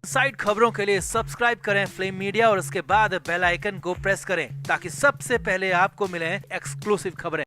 Side खबरों के लिए सब्सक्राइब करें फ्लेम मीडिया और उसके बाद बेल आइकन को प्रेस करें ताकि सबसे पहले आपको मिले एक्सक्लूसिव खबरें।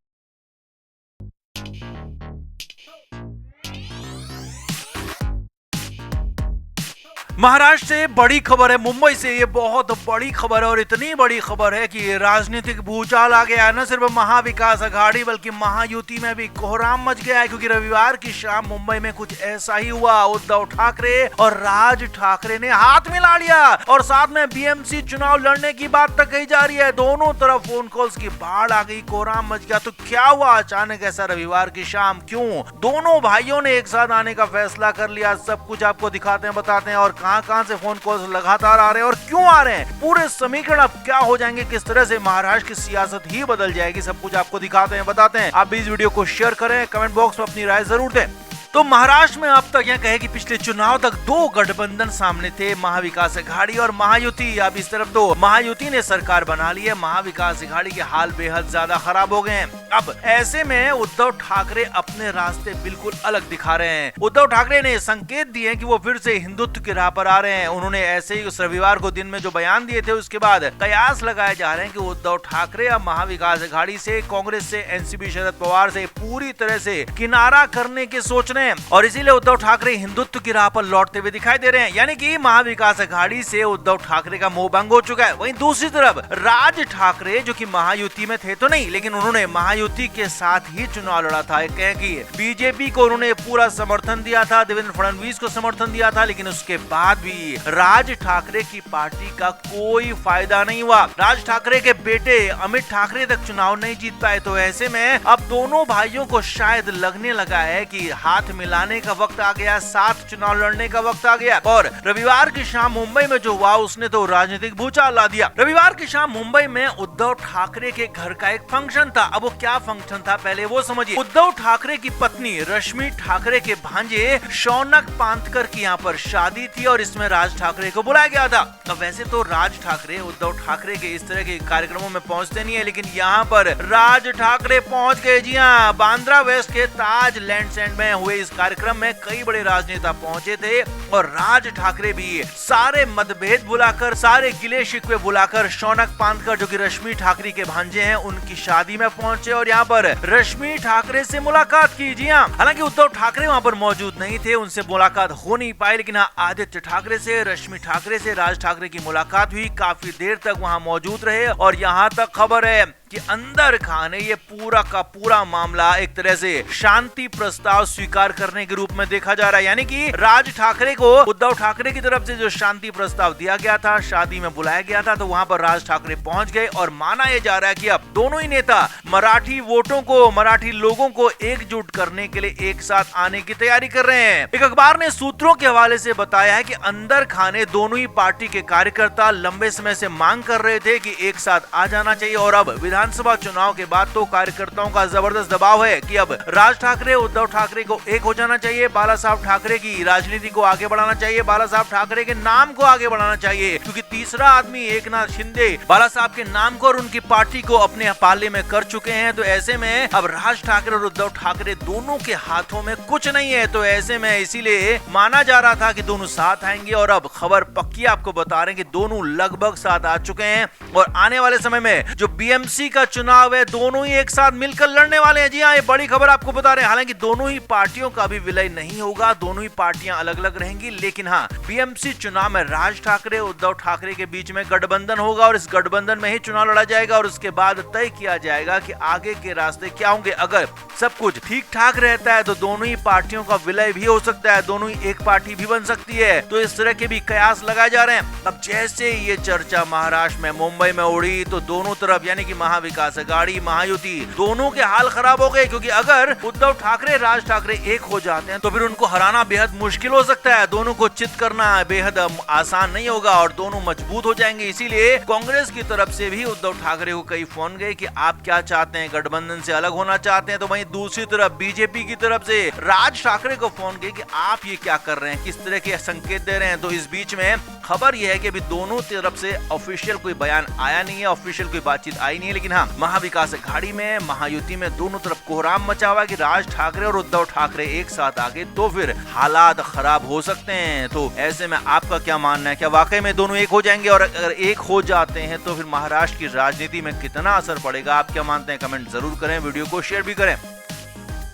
महाराष्ट्र से बड़ी खबर है, मुंबई से ये बहुत बड़ी खबर है और इतनी बड़ी खबर है कि राजनीतिक भूचाल आ गया है। न सिर्फ महाविकास अघाड़ी बल्कि महायुति में भी कोहराम मच गया है, क्योंकि रविवार की शाम मुंबई में कुछ ऐसा ही हुआ। उद्धव ठाकरे और राज ठाकरे ने हाथ मिला लिया और साथ में बीएमसी चुनाव लड़ने की बात तक कही जा रही है। दोनों तरफ फोन कॉल्स की बाढ़ आ गई, कोहराम मच गया। तो क्या हुआ अचानक ऐसा रविवार की शाम, क्यों दोनों भाइयों ने एक साथ आने का फैसला कर लिया, सब कुछ आपको दिखाते हैं, बताते हैं। और कहां से फोन कॉल्स लगातार आ रहे हैं और क्यों आ रहे हैं, पूरे समीकरण अब क्या हो जाएंगे, किस तरह से महाराष्ट्र की सियासत ही बदल जाएगी, सब कुछ आपको दिखाते हैं, बताते हैं। आप भी इस वीडियो को शेयर करें, कमेंट बॉक्स में अपनी राय जरूर दें। तो महाराष्ट्र में अब तक यह कहे कि पिछले चुनाव तक दो गठबंधन सामने थे, महाविकास अघाड़ी और महायुति। अब इस तरफ तो महायुति ने सरकार बना ली है, महाविकास अघाड़ी के हाल बेहद ज्यादा खराब हो गए हैं। अब ऐसे में उद्धव ठाकरे अपने रास्ते बिल्कुल अलग दिखा रहे हैं। उद्धव ठाकरे ने संकेत दिए कि वो फिर से हिंदुत्व की राह पर आ रहे हैं। उन्होंने ऐसे ही उस रविवार को दिन में जो बयान दिए थे उसके बाद कयास लगाए जा रहे हैं कि उद्धव ठाकरे अब महाविकास अघाड़ी से, कांग्रेस से, एनसीपी शरद पवार से पूरी तरह से किनारा करने की सोच रहे हैं और इसीलिए उद्धव ठाकरे हिंदुत्व की राह पर लौटते हुए दिखाई दे रहे हैं। यानी कि महाविकास अघाड़ी से उद्धव ठाकरे का मोह भंग हो चुका है। वहीं दूसरी तरफ राज ठाकरे, जो कि महायुति में थे तो नहीं, लेकिन उन्होंने महायुति के साथ ही चुनाव लड़ा था। कहें कि बीजेपी को उन्होंने पूरा समर्थन दिया था, देवेंद्र फडणवीस को समर्थन दिया था, लेकिन उसके बाद भी राज ठाकरे की पार्टी का कोई फायदा नहीं हुआ। राज ठाकरे के बेटे अमित ठाकरे तक चुनाव नहीं जीत पाए। तो ऐसे में अब दोनों भाइयों को शायद लगने लगा है कि हाथ मिलाने का वक्त आ गया, साथ चुनाव लड़ने का वक्त आ गया। और रविवार की शाम मुंबई में जो हुआ उसने तो राजनीतिक भूचाल ला दिया। रविवार की शाम मुंबई में उद्धव ठाकरे के घर का एक फंक्शन था। अब वो क्या फंक्शन था पहले वो समझिए। उद्धव ठाकरे की पत्नी रश्मि ठाकरे के भांजे शौनक पांथकर की यहाँ पर शादी थी और इसमें राज ठाकरे को बुलाया गया था। तो वैसे तो राज ठाकरे उद्धव ठाकरे के इस तरह के कार्यक्रमों में पहुंचते नहीं है, लेकिन यहाँ पर राज ठाकरे पहुंच गए। जी हाँ, बांद्रा वेस्ट के ताज लैंडसेंड में हुए इस कार्यक्रम में कई बड़े राजनेता पहुंचे थे और राज ठाकरे भी सारे मतभेद बुलाकर, सारे गिले शिकवे बुलाकर शौनक पांथकर, जो कि रश्मि ठाकरे के भांजे हैं, उनकी शादी में पहुंचे और यहाँ पर रश्मि ठाकरे से मुलाकात की। जी हाँ, हालांकि उद्धव ठाकरे वहाँ पर मौजूद नहीं थे, उनसे मुलाकात हो नहीं पाई, लेकिन हाँ, आदित्य ठाकरे से, रश्मि ठाकरे से राज ठाकरे की मुलाकात हुई। काफी देर तक वहाँ मौजूद रहे और यहाँ तक खबर है कि अंदर खाने ये पूरा का पूरा मामला एक तरह से शांति प्रस्ताव स्वीकार करने के रूप में देखा जा रहा है। यानी कि राज ठाकरे को उद्धव ठाकरे की तरफ से जो शांति प्रस्ताव दिया गया था, शादी में बुलाया गया था, तो वहां पर राज ठाकरे पहुंच गए और माना यह जा रहा है कि अब दोनों ही नेता मराठी वोटों को, मराठी लोगों को एकजुट करने के लिए एक साथ आने की तैयारी कर रहे हैं। एक अखबार ने सूत्रों के हवाले से बताया है कि अंदर खाने दोनों ही पार्टी के कार्यकर्ता लंबे समय से मांग कर रहे थे कि एक साथ आ जाना चाहिए और अब विधानसभा चुनाव के बाद तो कार्यकर्ताओं का जबरदस्त दबाव है कि अब राज ठाकरे, उद्धव ठाकरे को एक हो जाना चाहिए, बाला साहब ठाकरे की राजनीति को आगे बढ़ाना चाहिए, बाला साहब ठाकरे के नाम को आगे बढ़ाना चाहिए, क्योंकि तीसरा आदमी एकनाथ शिंदे बाला साहब के नाम को और उनकी पार्टी को अपने पाले में कर चुके हैं। तो ऐसे में अब राज ठाकरे और उद्धव ठाकरे दोनों के हाथों में कुछ नहीं है। तो ऐसे में इसीलिए माना जा रहा था कि दोनों साथ आएंगे और अब खबर पक्की आपको बता रहे हैं कि दोनों लगभग साथ आ चुके हैं और आने वाले समय में जो बीएमसी का चुनाव है दोनों ही एक साथ मिलकर लड़ने वाले हैं। जी हाँ, ये बड़ी खबर आपको बता रहे हैं। हालांकि दोनों ही पार्टियों का भी विलय नहीं होगा, दोनों ही पार्टियां अलग अलग रहेंगी, लेकिन हाँ, बीएमसी चुनाव में राज ठाकरे, उद्धव ठाकरे के बीच में गठबंधन होगा और इस गठबंधन में ही चुनाव लड़ा जाएगा और उसके बाद तय किया जाएगा कि आगे के रास्ते क्या होंगे। अगर सब कुछ ठीक ठाक रहता है तो दोनों ही पार्टियों का विलय भी हो सकता है, दोनों ही एक पार्टी भी बन सकती है। तो इस तरह के भी कयास लगाए जा रहे हैं। अब जैसे ये चर्चा महाराष्ट्र में, मुंबई में उड़ी तो दोनों तरफ यानी कि महाविकास अघाड़ी, महायुति, दोनों के हाल खराब हो गए, क्योंकि अगर उद्धव ठाकरे, राज ठाकरे एक हो जाते हैं तो फिर उनको हराना बेहद मुश्किल हो सकता है, दोनों को चित करना बेहद आसान नहीं होगा और दोनों मजबूत हो जाएंगे। इसीलिए कांग्रेस की तरफ से भी उद्धव ठाकरे को कई फोन गए कि आप क्या चाहते हैं, गठबंधन से अलग होना चाहते हैं। तो वहीं दूसरी तरफ बीजेपी की तरफ से राज ठाकरे को फोन गए कि आप ये क्या कर रहे हैं, किस तरह के संकेत दे रहे हैं। तो इस बीच में खबर यह है कि अभी दोनों तरफ से ऑफिशियल कोई बयान आया नहीं है, ऑफिशियल कोई बातचीत आई नहीं है, लेकिन हाँ, महाविकास अघाड़ी में, महायुति में दोनों तरफ कोहराम मचा हुआ है कि राज ठाकरे और उद्धव ठाकरे एक साथ आगे तो फिर हालात खराब हो सकते हैं। तो ऐसे में आपका क्या मानना है, क्या वाकई में दोनों एक हो जाएंगे? और अगर एक हो जाते हैं तो फिर महाराष्ट्र की राजनीति में कितना असर पड़ेगा? आप क्या मानते हैं? कमेंट जरूर करें, वीडियो को शेयर भी करें।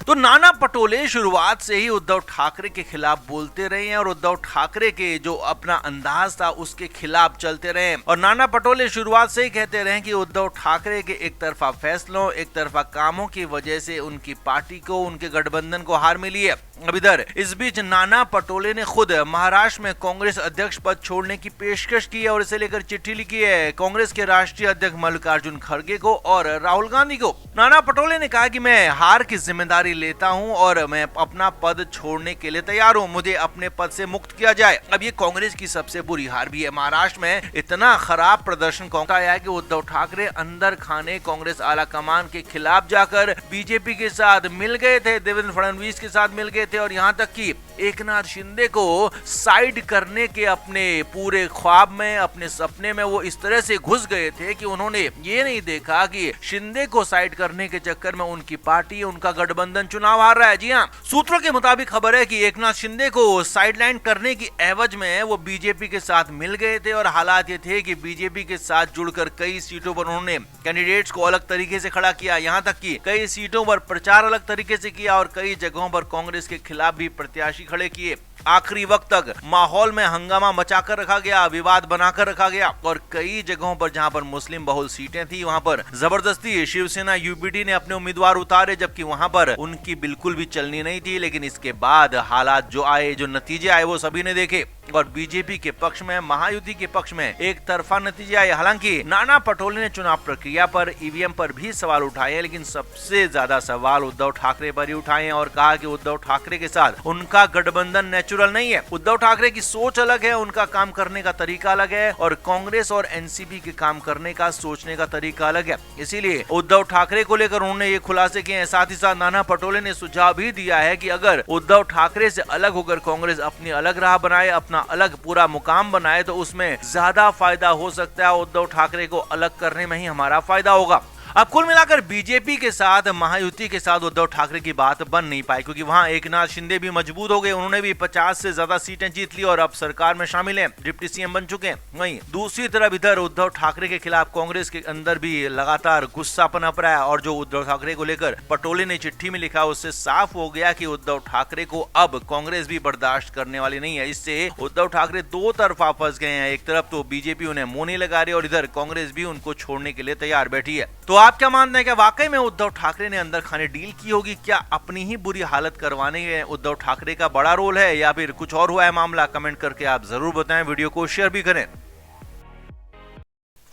तो नाना पटोले शुरुआत से ही उद्धव ठाकरे के खिलाफ बोलते रहे हैं और उद्धव ठाकरे के जो अपना अंदाज था उसके खिलाफ चलते रहे, और नाना पटोले शुरुआत से ही कहते रहे कि उद्धव ठाकरे के एक तरफा फैसलों, एक तरफा कामों की वजह से उनकी पार्टी को, उनके गठबंधन को हार मिली है। अब इधर इस बीच नाना पटोले ने खुद महाराष्ट्र में कांग्रेस अध्यक्ष पद छोड़ने की पेशकश की है और इसे लेकर चिट्ठी लिखी है कांग्रेस के राष्ट्रीय अध्यक्ष मल्लिकार्जुन खड़गे को और राहुल गांधी को। नाना पटोले ने कहा कि मैं हार की जिम्मेदारी लेता हूं और मैं अपना पद छोड़ने के लिए तैयार हूं, मुझे अपने पद से मुक्त किया जाए। अब ये कांग्रेस की सबसे बुरी हार भी है। महाराष्ट्र में इतना खराब प्रदर्शन कांग्रेस आया है कि उद्धव ठाकरे अंदर खाने कांग्रेस आला कमान के खिलाफ जाकर बीजेपी के साथ मिल गए थे, देवेंद्र फडणवीस के साथ मिल गए थे, और यहाँ तक कि एकनाथ शिंदे को साइड करने के अपने पूरे ख्वाब में, अपने सपने में वो इस तरह से घुस गए थे कि उन्होंने ये नहीं देखा कि शिंदे को साइड करने के चक्कर में उनकी पार्टी, उनका गठबंधन चुनाव हार रहा है। जी हाँ, सूत्रों के मुताबिक खबर है कि एकनाथ शिंदे को साइडलाइन करने की एवज में वो बीजेपी के साथ मिल गए थे, और हालात ये थे कि बीजेपी के साथ जुड़कर कई सीटों पर उन्होंने कैंडिडेट्स को अलग तरीके से खड़ा किया, यहाँ तक कि कई सीटों पर प्रचार अलग तरीके से किया और कई जगहों पर कांग्रेस के खिलाफ भी प्रत्याशी खड़े किए। आखिरी वक्त तक माहौल में हंगामा मचाकर रखा गया, विवाद बनाकर रखा गया, और कई जगहों पर जहां पर मुस्लिम बहुल सीटें थी वहां पर जबरदस्ती शिवसेना यूबीडी ने अपने उम्मीदवार उतारे, जबकि वहां पर उनकी बिल्कुल भी चलनी नहीं थी। लेकिन इसके बाद हालात जो आए, जो नतीजे आए, वो सभी ने देखे और बीजेपी के पक्ष में, महायुति के पक्ष में एक तरफा नतीजे आए। हालांकि नाना पटोले ने चुनाव प्रक्रिया पर, ईवीएम पर भी सवाल उठाए, लेकिन सबसे ज्यादा सवाल उद्धव ठाकरे पर ही उठाए और कहा कि उद्धव ठाकरे के साथ उनका गठबंधन नेचुरल नहीं है। उद्धव ठाकरे की सोच अलग है, उनका काम करने का तरीका अलग है, और कांग्रेस और एनसीपी के काम करने का, सोचने का तरीका अलग है। इसीलिए उद्धव ठाकरे को लेकर उन्होंने ये खुलासे किए हैं। साथ ही साथ नाना पटोले ने सुझाव भी दिया है कि अगर उद्धव ठाकरे से अलग होकर कांग्रेस अपनी अलग राह बनाए, अपना अलग पूरा मुकाम बनाए, तो उसमें ज्यादा फायदा हो सकता है। उद्धव ठाकरे को अलग करने में ही हमारा फायदा होगा। अब कुल मिलाकर बीजेपी के साथ, महायुति के साथ उद्धव ठाकरे की बात बन नहीं पाई, क्योंकि वहां एकनाथ शिंदे भी मजबूत हो गए, उन्होंने भी 50 से ज्यादा सीटें जीत ली और अब सरकार में शामिल हैं, डिप्टी सीएम बन चुके हैं। वहीं दूसरी तरफ इधर उद्धव ठाकरे के खिलाफ कांग्रेस के अंदर भी लगातार गुस्सा पनप रहा है, और जो उद्धव ठाकरे को लेकर पटोले ने चिट्ठी में लिखा, उससे साफ हो गया कि उद्धव ठाकरे को अब कांग्रेस भी बर्दाश्त करने वाली नहीं है। इससे उद्धव ठाकरे दो तरफा फंस गए हैं। एक तरफ तो बीजेपी उन्हें मुंह नहीं लगा रही और इधर कांग्रेस भी उनको छोड़ने के लिए तैयार बैठी है। तो आप क्या मानते हैं, क्या वाकई में उद्धव ठाकरे ने अंदर खाने डील की होगी? क्या अपनी ही बुरी हालत करवाने में उद्धव ठाकरे का बड़ा रोल है, या फिर कुछ और हुआ है मामला? कमेंट करके आप जरूर बताएं, वीडियो को शेयर भी करें।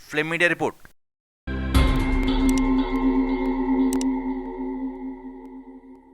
Flame media report.